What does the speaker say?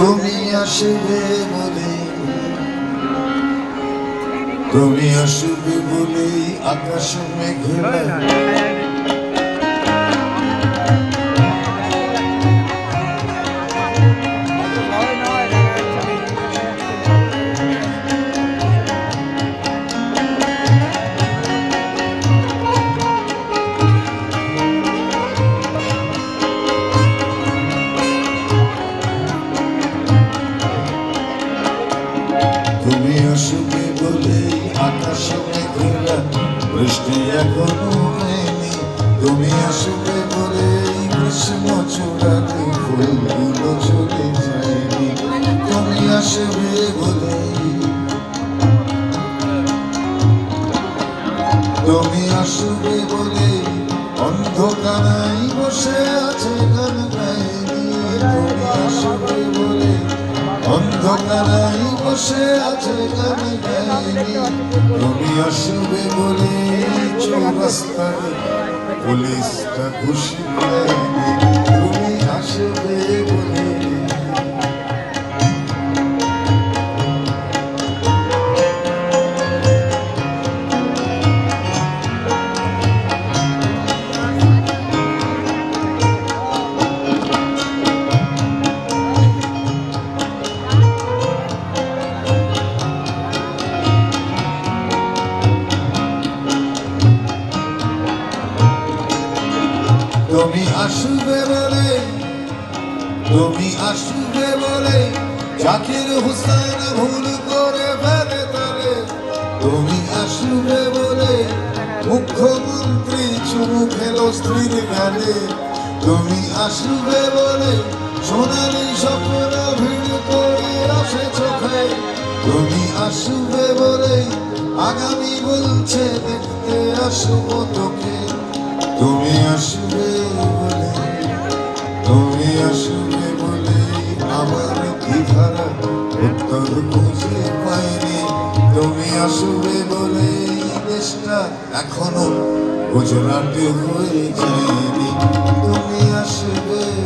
তুমি আসবে বলে, তুমি আসবে বলেই আকাশ মেঘলা। তুমি আসবে বলেই আকাশ মেঘলা, বৃষ্টি এখনো হয়নি। তুমি আসবে বলেই গ্রীষ্ম চূড়াতে ফুলগুলো চলে যায়নি। তুমি আসবে বলেই, তুমি আসবে বলেই অন্ধকারাই বসে আছে গান গায়নি। তুমি আসবে বলে অন্ধকারাই বসে আছে গান গায়নি। তুমি আসবে বলে চৌরাস্তায় পুলিশটা খুশি পায়নি। তুমি আসবে বলে, তুমি আসবে বলে, তুমি আসবে বলে জাকির হুসেন ভুল করে ফেলে তারে। তুমি আসবে বলে মুখ্যমন্ত্রী চুমু খেলো স্ত্রীর গালে। তুমি আসবে বলে সোনালি স্বপ্ন ভিড় করে আসে চোখে। তুমি আসবে বলে আগামী বলছে দেখতে আসবো তোকে। তুমি আসবে বলে, তুমি আসবে বলে আমার দ্বিধারা উত্তর খুঁজে পাইনি। তুমি আসবে বলে দেশটা এখনো গুজরাটে হয়ে যায়নি। তুমি আসবে।